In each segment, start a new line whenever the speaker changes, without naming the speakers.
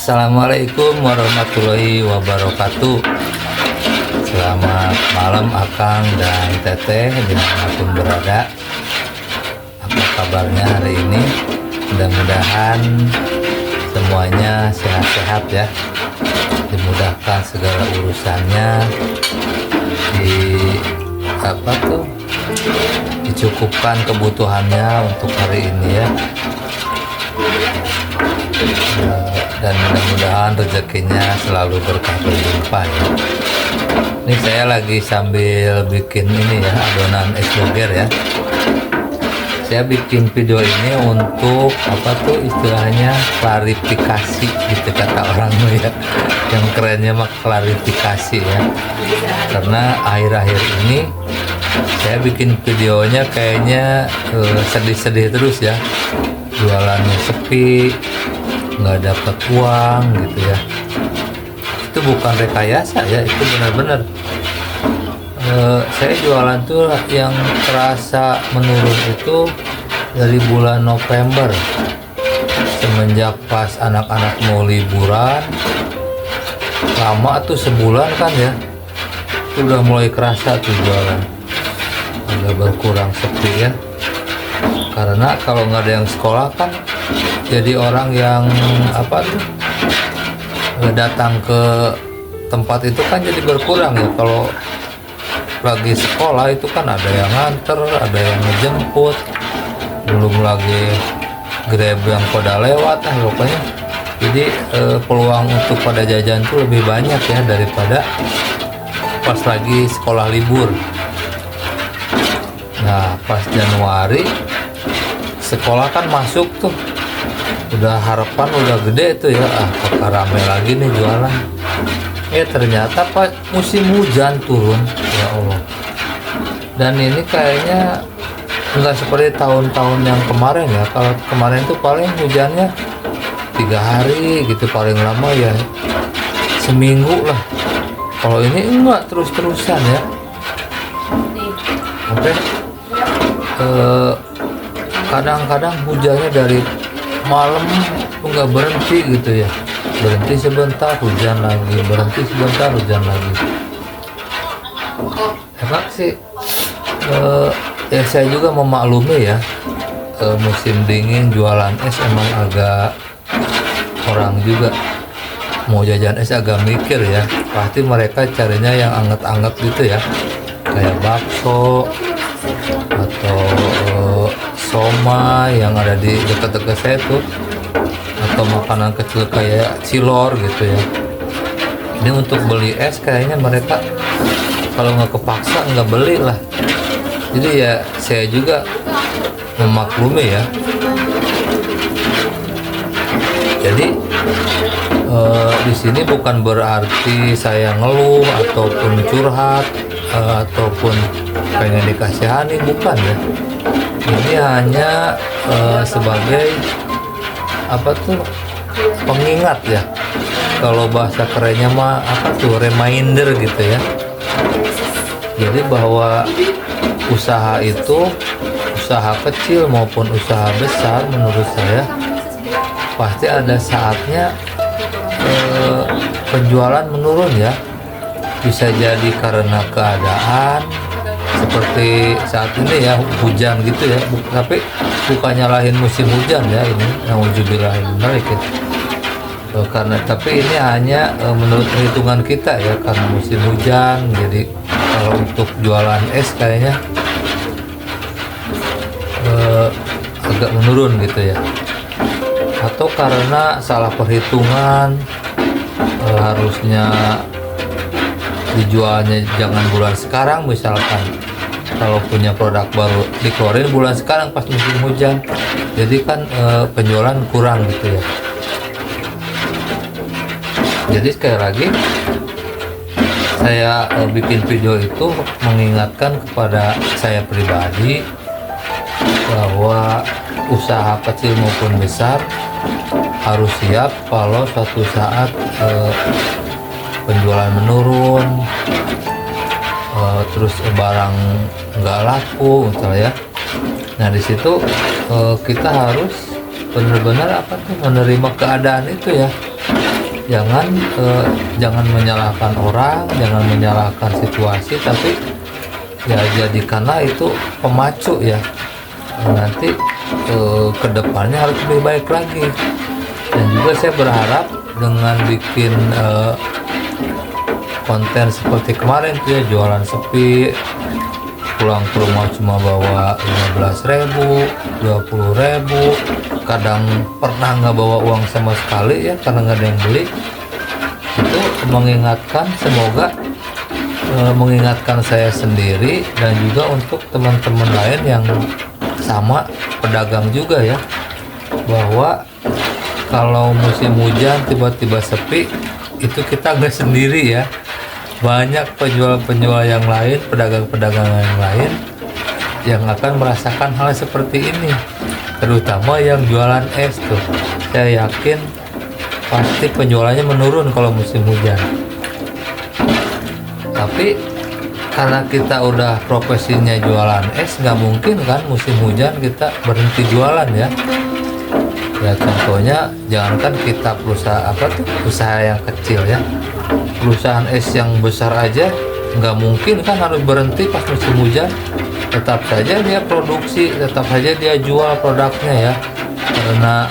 Assalamualaikum warahmatullahi wabarakatuh. Selamat malam Akang dan Teteh dimanapun berada. Apa kabarnya hari ini? Mudah-mudahan semuanya sehat-sehat ya. Dimudahkan segala urusannya. Dicukupkan kebutuhannya untuk hari ini ya. Dan mudah-mudahan rezekinya selalu berkah berlimpah ya. Ini saya lagi sambil bikin ini ya, adonan es doger ya. Saya bikin video ini untuk istilahnya klarifikasi gitu kata orang ya. Yang kerennya mah klarifikasi ya. Karena akhir-akhir ini saya bikin videonya kayaknya sedih-sedih terus ya. Jualannya sepi, nggak dapat uang gitu ya. Itu bukan rekayasa ya, itu benar-benar saya jualan tuh yang terasa menurun itu dari bulan November, semenjak pas anak-anak mau liburan lama tuh sebulan kan ya, itu udah mulai kerasa tuh jualan agak berkurang sepi ya. Karena kalau nggak ada yang sekolah kan jadi orang yang datang ke tempat itu kan jadi berkurang ya. Kalau lagi sekolah itu kan ada yang nganter, ada yang ngejemput, belum lagi Grab yang pada lewat pokoknya. Jadi peluang untuk pada jajan tuh lebih banyak ya daripada pas lagi sekolah libur. Nah pas Januari sekolah kan masuk tuh, udah harapan udah gede tuh ya, apakah rame lagi nih jualan. Ternyata pas musim hujan turun ya Allah. Dan ini kayaknya nggak seperti tahun-tahun yang kemarin ya. Kalau kemarin tuh paling hujannya 3 hari gitu paling lama ya, seminggu lah. Kalau ini enggak, terus-terusan ya. Oke. Kadang-kadang hujannya dari malam tuh nggak berhenti gitu ya, berhenti sebentar hujan lagi, berhenti sebentar hujan lagi. Emang sih ya saya juga memaklumi ya, musim dingin jualan es emang agak, orang juga mau jajan es agak mikir ya. Pasti mereka carinya yang anget-anget gitu ya, kayak bakso atau somai yang ada di dekat-dekat saya tuh, atau makanan kecil kayak cilor gitu ya. Ini untuk beli es kayaknya mereka kalau nggak kepaksa nggak beli lah. Jadi ya saya juga memaklumi ya. Jadi di sini bukan berarti saya ngeluh ataupun curhat ataupun pengen dikasihani, bukan ya. Ini hanya sebagai pengingat ya. Kalau bahasa kerennya mah reminder gitu ya. Jadi bahwa usaha itu, usaha kecil maupun usaha besar, menurut saya pasti ada saatnya penjualan menurun ya. Bisa jadi karena keadaan seperti saat ini ya, hujan gitu ya. Tapi bukan nyalahin musim hujan ya, ini nauzubillahimindzalik ya. Tapi ini hanya menurut perhitungan kita ya, karena musim hujan. Jadi kalau untuk jualan es kayaknya agak menurun gitu ya. Atau karena salah perhitungan, harusnya dijualnya jangan bulan sekarang misalkan. Kalau punya produk baru dikeluarin bulan sekarang pas musim hujan, jadi kan penjualan kurang gitu ya. Jadi sekali lagi saya bikin video itu mengingatkan kepada saya pribadi bahwa usaha kecil maupun besar harus siap kalau suatu saat penjualan menurun, terus barang nggak laku misalnya. Nah di situ kita harus benar-benar menerima keadaan itu ya. jangan menyalahkan orang, jangan menyalahkan situasi, tapi ya jadikanlah itu pemacu ya. Nanti kedepannya harus lebih baik lagi. Dan juga saya berharap dengan bikin konten seperti kemarin tuh ya, jualan sepi, pulang ke rumah cuma bawa 15.000, 20.000, kadang pernah nggak bawa uang sama sekali ya karena nggak ada yang beli. Itu semoga mengingatkan saya sendiri dan juga untuk teman-teman lain yang sama pedagang juga ya, bahwa kalau musim hujan tiba-tiba sepi itu kita nggak sendiri ya. Banyak penjual-penjual yang lain, pedagang-pedagang yang lain yang akan merasakan hal seperti ini, terutama yang jualan es tuh. Saya yakin pasti penjualannya menurun kalau musim hujan. Tapi karena kita udah profesinya jualan es, nggak mungkin kan musim hujan kita berhenti jualan ya. Ya contohnya, jangankan kita usaha yang kecil ya, perusahaan es yang besar aja nggak mungkin kan harus berhenti pas musim hujan. Tetap saja dia produksi, tetap saja dia jual produknya ya, karena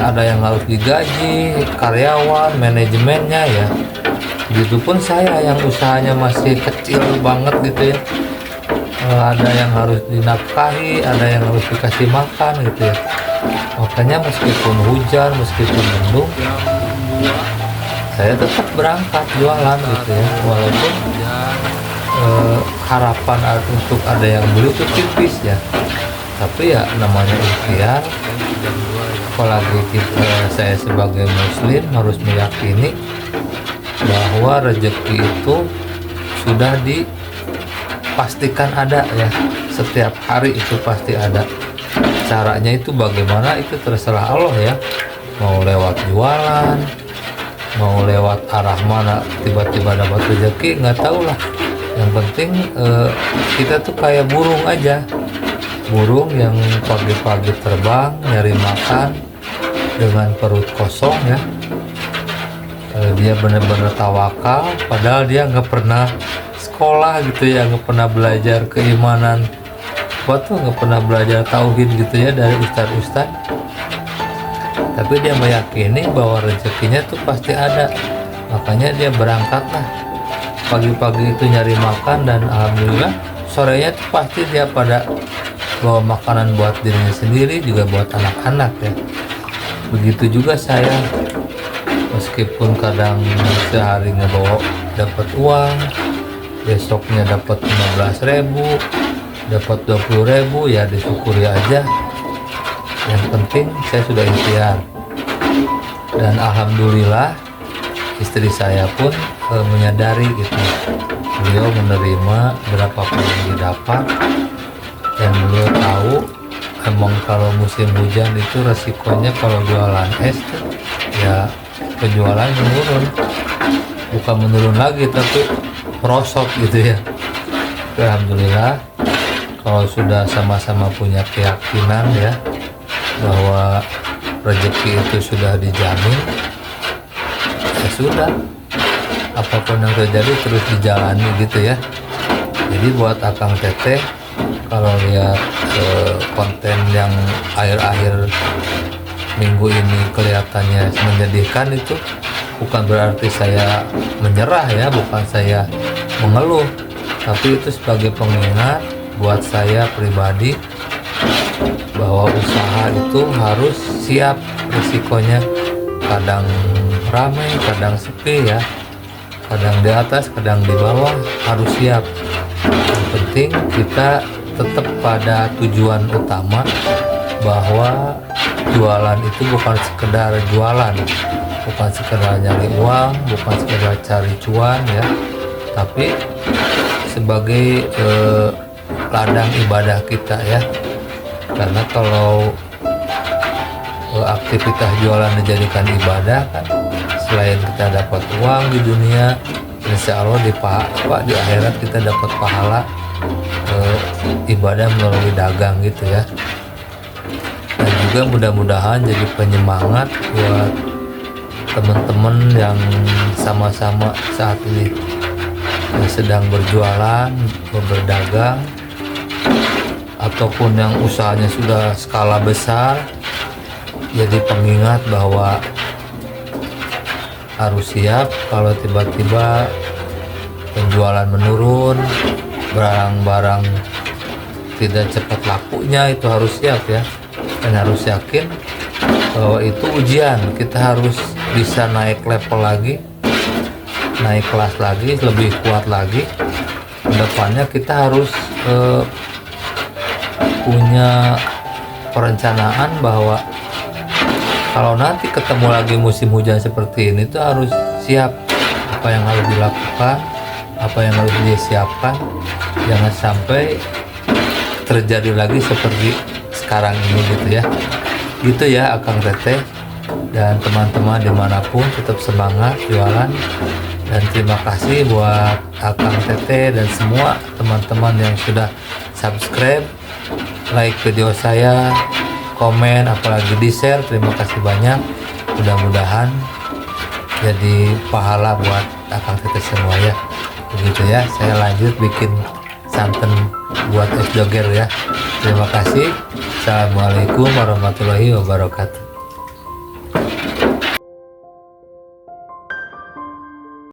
ada yang harus digaji, karyawan, manajemennya ya. Begitupun saya yang usahanya masih kecil banget gitu ya, ada yang harus dinafkahi, ada yang harus dikasih makan gitu ya. Makanya meskipun hujan, meskipun mendung, saya tetap berangkat jualan gitu ya, walaupun harapan untuk ada yang beli itu tipis ya. Tapi ya namanya ikhtiar. Apalagi saya sebagai muslim harus meyakini bahwa rezeki itu sudah dipastikan ada ya, setiap hari itu pasti ada. Caranya itu bagaimana itu terserah Allah ya, mau lewat jualan, mau lewat arah mana tiba-tiba dapat rezeki, nggak tahu lah. Yang penting kita tuh kayak burung aja, burung yang pagi-pagi terbang nyari makan dengan perut kosong ya. Dia benar-benar tawakal, padahal dia nggak pernah sekolah gitu ya, nggak pernah belajar keimanan, nggak pernah belajar tauhid gitu ya dari ustad-ustad. Tapi dia meyakini bahwa rezekinya tuh pasti ada, makanya dia berangkat lah pagi-pagi itu nyari makan, dan alhamdulillah sorenya tuh pasti dia pada bawa makanan buat dirinya sendiri, juga buat anak-anak ya. Begitu juga saya, meskipun kadang sehari ngebawa dapat uang, besoknya dapat 15.000, dapat 20.000, ya disyukuri aja. Yang penting saya sudah ikhtiar, dan alhamdulillah istri saya pun menyadari gitu. Beliau menerima berapapun yang didapat, dan beliau tahu emang kalau musim hujan itu resikonya kalau jualan es tuh, ya penjualan menurun, bukan menurun lagi tapi merosot gitu ya. Alhamdulillah kalau sudah sama-sama punya keyakinan ya bahwa rezeki itu sudah dijamin, ya sudah, apapun yang terjadi terus dijalani gitu ya. Jadi buat Akang Teteh, kalau lihat konten yang akhir-akhir minggu ini kelihatannya menyedihkan, itu bukan berarti saya menyerah ya, bukan saya mengeluh, tapi itu sebagai pengingat buat saya pribadi bahwa usaha itu harus siap risikonya. Kadang ramai, kadang sepi ya, kadang di atas, kadang di bawah, harus siap. Yang penting kita tetap pada tujuan utama, bahwa jualan itu bukan sekedar jualan, bukan sekedar nyari uang, bukan sekedar cari cuan ya, tapi sebagai ladang ibadah kita ya. Karena kalau aktivitas jualan dijadikan ibadah kan, selain kita dapat uang di dunia, insya Allah di akhirat kita dapat pahala ibadah melalui dagang gitu ya. Dan juga mudah-mudahan jadi penyemangat buat teman-teman yang sama-sama saat ini sedang berjualan, berdagang, ataupun yang usahanya sudah skala besar, jadi pengingat bahwa harus siap kalau tiba-tiba penjualan menurun, barang-barang tidak cepat lakunya, itu harus siap ya, dan harus yakin bahwa itu ujian. Kita harus bisa naik level lagi, naik kelas lagi, lebih kuat lagi. Kedepannya kita harus punya perencanaan bahwa kalau nanti ketemu lagi musim hujan seperti ini, itu harus siap apa yang harus dilakukan, apa yang harus disiapkan. Jangan sampai terjadi lagi seperti sekarang ini gitu ya. Gitu ya Akang Teteh dan teman-teman dimanapun, tetap semangat jualan. Dan terima kasih buat Akang Teteh dan semua teman-teman yang sudah subscribe, like video saya, komen, apalagi di share. Terima kasih banyak. Mudah-mudahan jadi pahala buat Akang Teteh semua ya. Begitu ya. Saya lanjut bikin santan buat es doger ya. Terima kasih. Assalamualaikum warahmatullahi wabarakatuh.